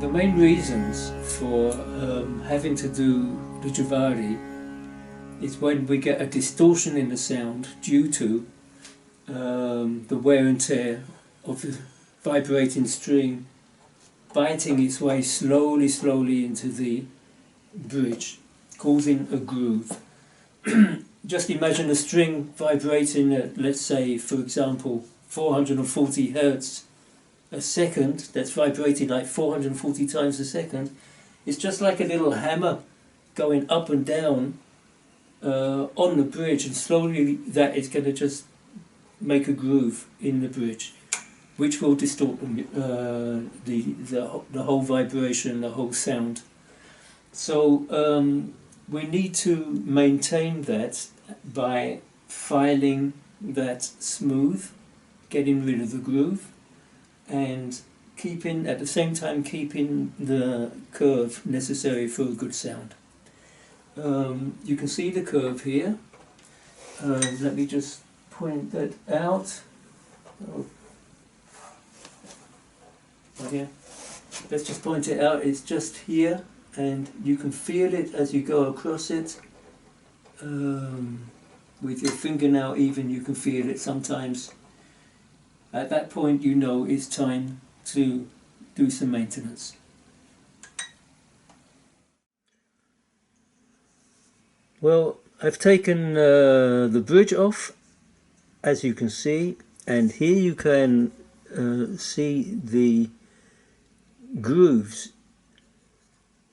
the main reasons for having to do the Jawari is when we get a distortion in the sound due to the wear and tear of the vibrating string biting its way slowly into the bridge, causing a groove. Just imagine a string vibrating at, let's say, for example, 440 Hertz a second, that's vibrating like 440 times a second. It's just like a little hammer going up and down on the bridge, and slowly that is going to just make a groove in the bridge, which will distort the whole vibration, the whole sound. So we need to maintain that by filing that smooth, getting rid of the groove, and keeping, at the same time, keeping the curve necessary for a good sound. You can see the curve here. Let me just point that out. Oh. Yeah. Let's just point it out. It's just here, and you can feel it as you go across it. With your fingernail even, you can feel it sometimes. At that point, you know it's time to do some maintenance. Well, I've taken the bridge off, as you can see, and here you can see the grooves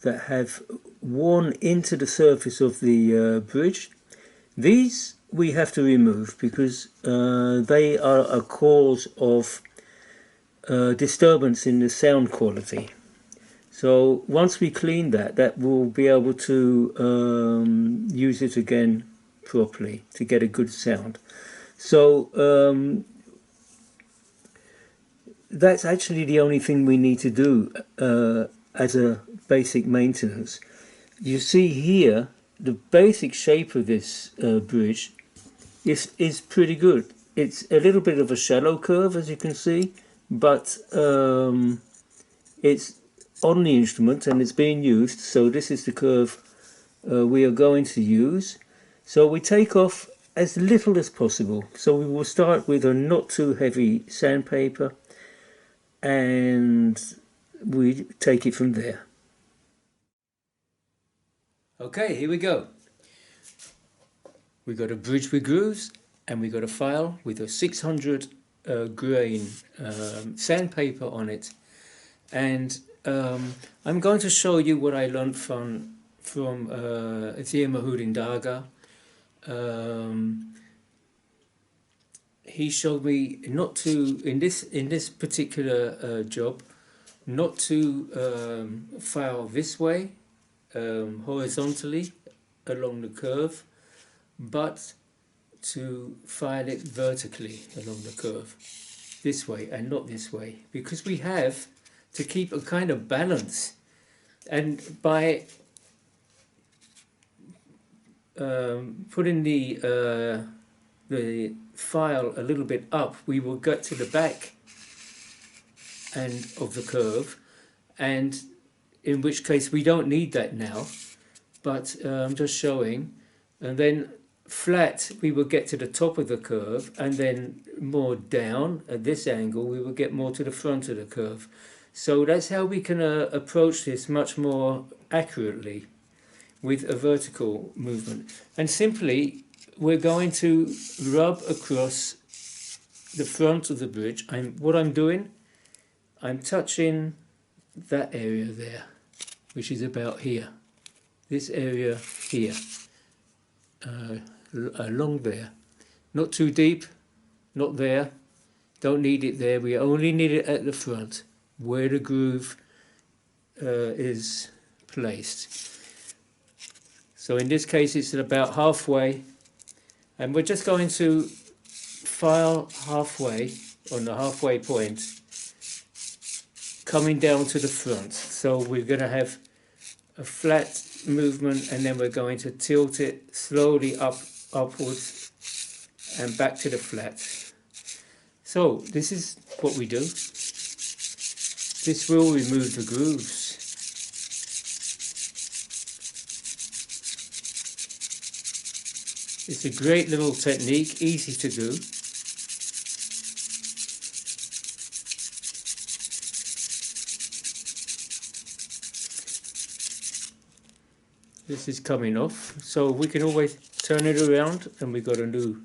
that have worn into the surface of the bridge. These we have to remove because they are a cause of disturbance in the sound quality. So once we clean that, we'll be able to use it again properly to get a good sound. So that's actually the only thing we need to do as a basic maintenance. You see here, the basic shape of this bridge is pretty good. It's a little bit of a shallow curve, as you can see, but it's on the instrument and it's being used, so this is the curve we are going to use. So we take off as little as possible. So we will start with a not too heavy sandpaper, and we take it from there. Okay, here we go. We got a bridge with grooves, and we got a file with a 600 grain sandpaper on it, and I'm going to show you what I learned from Mahudin Daga. He showed me not to, in this particular job, not to file this way horizontally along the curve, but to file it vertically along the curve, this way and not this way, because we have to keep a kind of balance, and by putting the file a little bit up, we will get to the back end of the curve, and in which case we don't need that now, but I'm just showing. And then flat, we will get to the top of the curve, and then more down at this angle we will get more to the front of the curve. So that's how we can approach this much more accurately with a vertical movement. And simply we're going to rub across the front of the bridge. What I'm doing, I'm touching that area there, which is about here, this area here, along there, not too deep, not there, don't need it there, we only need it at the front where the groove is placed. So in this case it's at about halfway, and we're just going to file halfway on the halfway point, coming down to the front. So we're going to have a flat movement, and then we're going to tilt it slowly upwards and back to the flat. So this is what we do. This will remove the grooves. It's a great little technique, easy to do. This is coming off, so we can always turn it around and we've got a new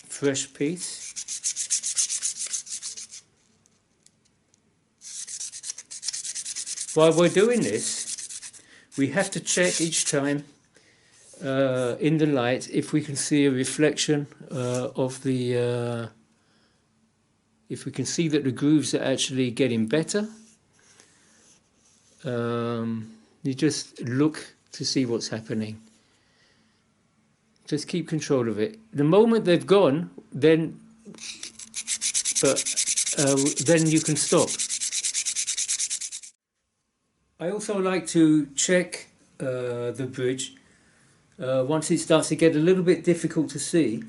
fresh piece. While we're doing this, we have to check each time in the light if we can see a reflection of the if we can see that the grooves are actually getting better. You just look to see what's happening. Just keep control of it. The moment they've gone, then you can stop. I also like to check the bridge once it starts to get a little bit difficult to see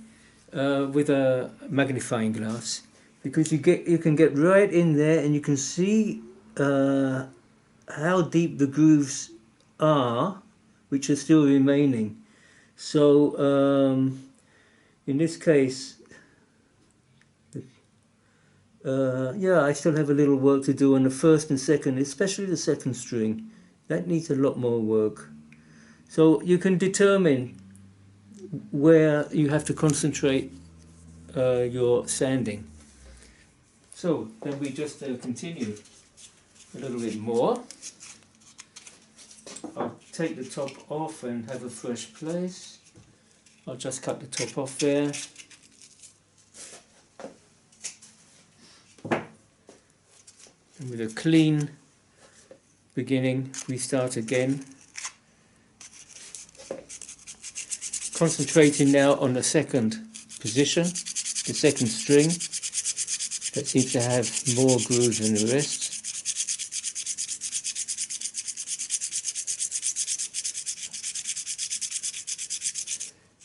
with a magnifying glass, because you can get right in there and you can see how deep the grooves are, which are still remaining. So in this case, yeah, I still have a little work to do on the first and second, especially the second string. That needs a lot more work. So you can determine where you have to concentrate your sanding. So then we just continue a little bit more. I'll take the top off and have a fresh place. I'll just cut the top off there. And with a clean beginning, we start again. Concentrating now on the second position, the second string. That seems to have more grooves than the rest.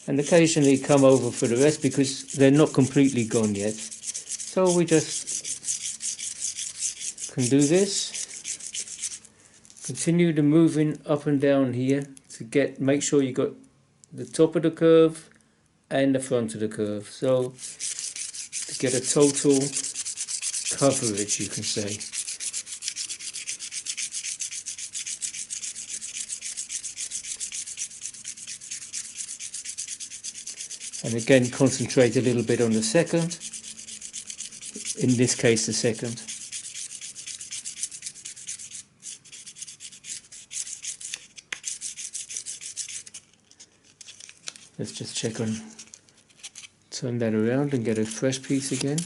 And occasionally come over for the rest because they're not completely gone yet. So we just can do this. Continue the moving up and down here to make sure you got the top of the curve and the front of the curve. So to get a total coverage, you can say. And again, concentrate a little bit on the second, in this case the second. Let's just check on, turn that around and get a fresh piece again.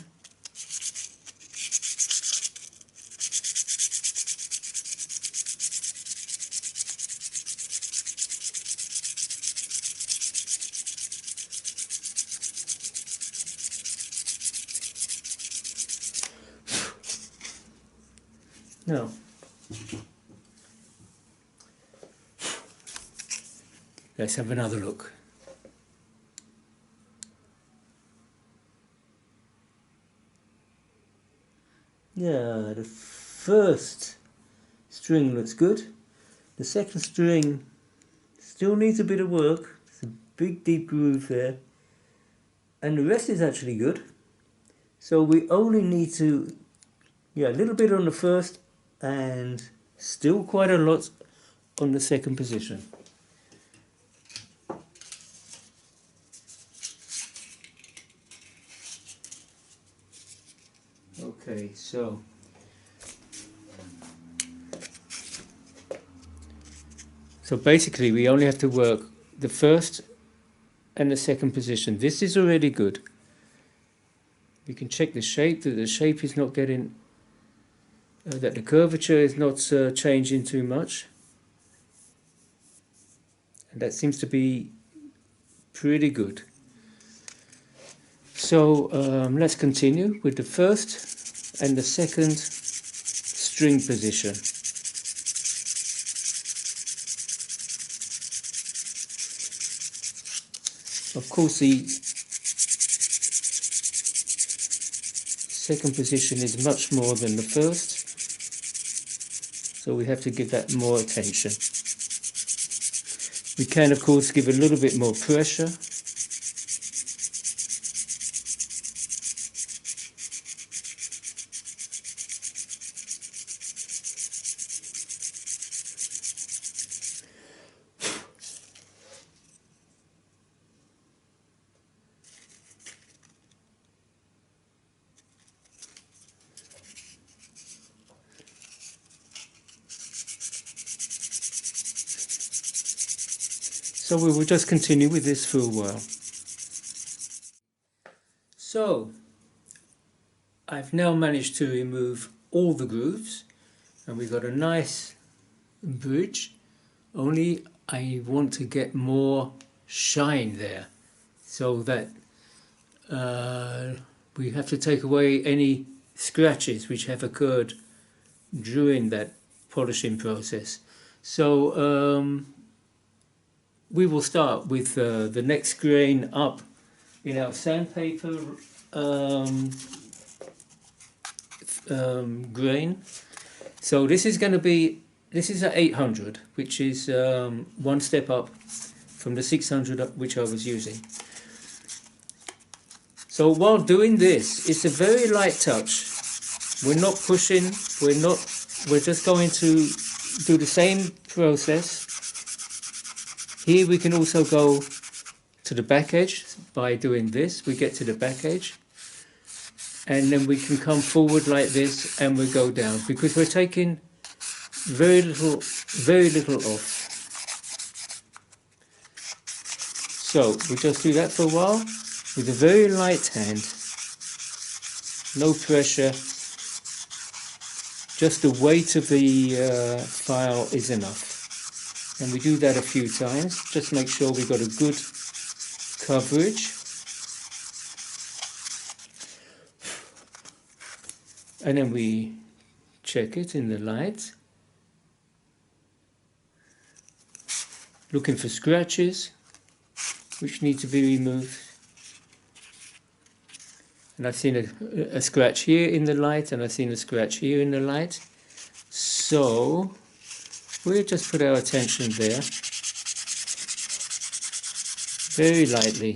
Now, let's have another look. Yeah, the first string looks good. The second string still needs a bit of work. It's a big deep groove there. And the rest is actually good. So we only need to, yeah, a little bit on the first and still quite a lot on the second position. Okay, so basically we only have to work the first and the second position. This is already good. We can check the shape, that the shape is not getting, that the curvature is not changing too much. And that seems to be pretty good. So let's continue with the first and the second string position. Of course, the second position is much more than the first. so we have to give that more attention. We can of course give a little bit more pressure. So we will just continue with this for a while. So I've now managed to remove all the grooves and we've got a nice bridge, only I want to get more shine there, so that we have to take away any scratches which have occurred during that polishing process. So we will start with the next grain up in our sandpaper grain. So this is going to be, this is at 800, which is one step up from the 600 which I was using. So while doing this, it's a very light touch. We're not pushing, we're just going to do the same process. Here we can also go to the back edge by doing this. We get to the back edge and then we can come forward like this and we go down, because we're taking very little off. So we just do that for a while with a very light hand, no pressure, just the weight of the file is enough. And we do that a few times, just make sure we've got a good coverage. And then we check it in the light, looking for scratches which need to be removed. And I've seen a scratch here in the light, and I've seen a scratch here in the light. So we'll just put our attention there, very lightly.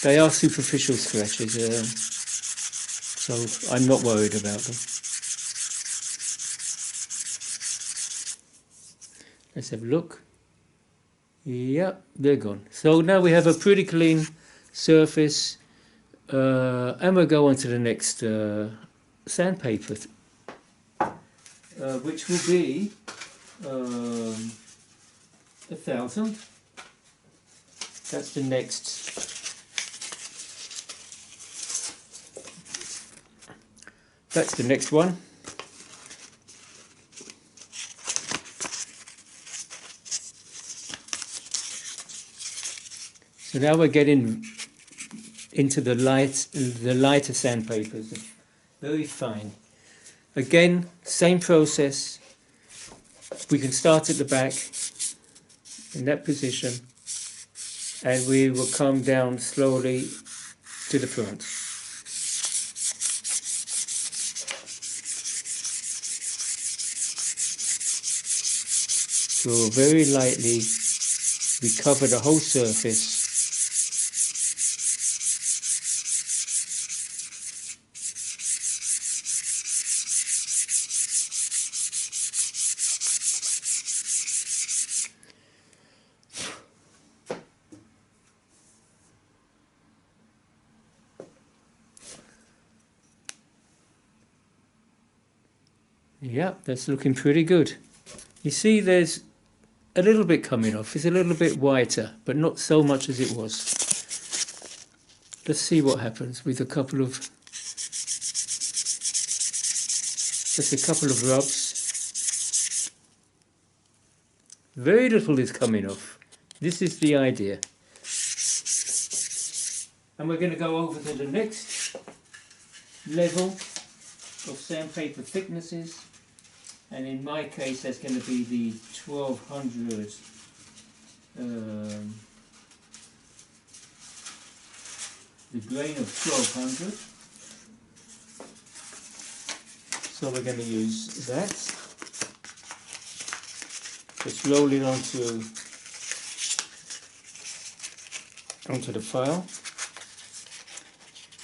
They are superficial scratches, so I'm not worried about them. Let's have a look. Yeah, they're gone. So now we have a pretty clean surface, and we'll go on to the next sandpaper, which will be 1000. That's the next. That's the next one. So now we're getting into the lighter sandpapers, very fine. Again, same process. We can start at the back in that position, and we will come down slowly to the front. So very lightly we cover the whole surface. Yeah, that's looking pretty good. You see there's a little bit coming off. It's a little bit whiter, but not so much as it was. Let's see what happens with just a couple of rubs. Very little is coming off. This is the idea. And we're going to go over to the next level of sandpaper thicknesses, and in my case that's going to be the 1200 the grain of 1200. So we're going to use that. Just roll it onto the file.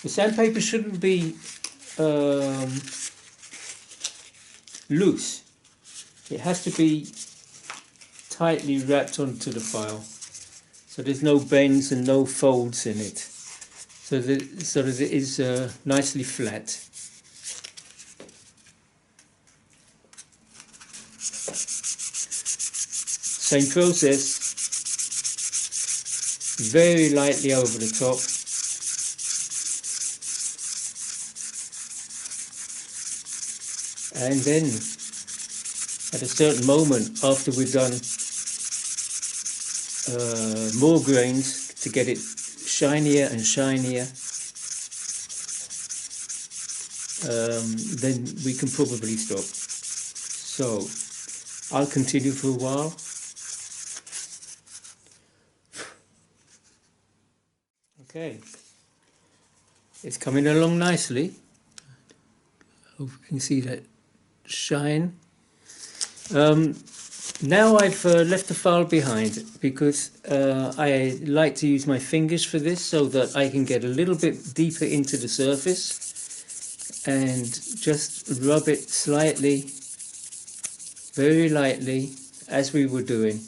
The sandpaper shouldn't be loose. It has to be tightly wrapped onto the file, so there's no bends and no folds in it, so that it is nicely flat. Same process, very lightly over the top. And then at a certain moment, after we've done more grains to get it shinier and shinier, then we can probably stop. So I'll continue for a while. Okay, it's coming along nicely. Hope you can see that shine. Now I've left the file behind because I like to use my fingers for this, so that I can get a little bit deeper into the surface and just rub it slightly, very lightly, as we were doing,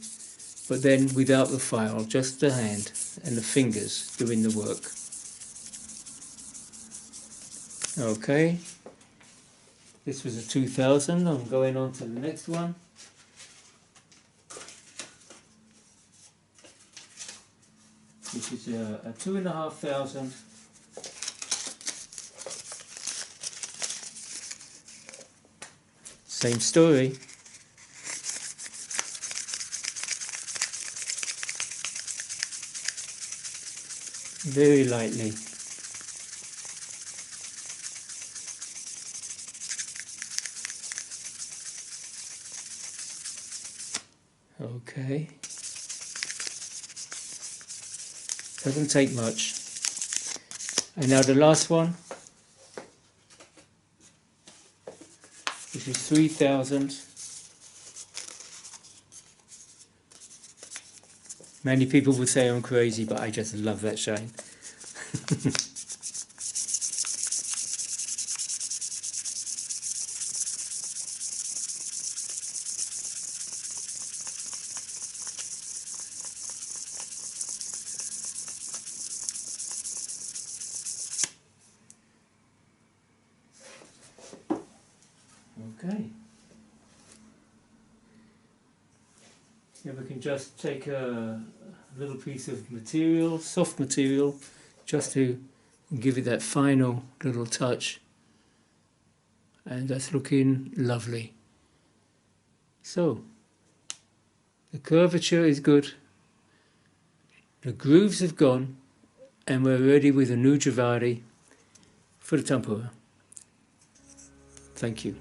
but then without the file, just the hand and the fingers doing the work. Okay, this was a 2000. I'm going on to the next one. Which is a 2500. Same story. Very lightly. Okay. Doesn't take much. And now the last one, which is 3000. Many people would say I'm crazy, but I just love that shine. Okay. Here we can just take a little piece of material, soft material, just to give it that final little touch, and that's looking lovely. So the curvature is good, the grooves have gone, and we're ready with a new Jawari for the Tanpura. Thank you.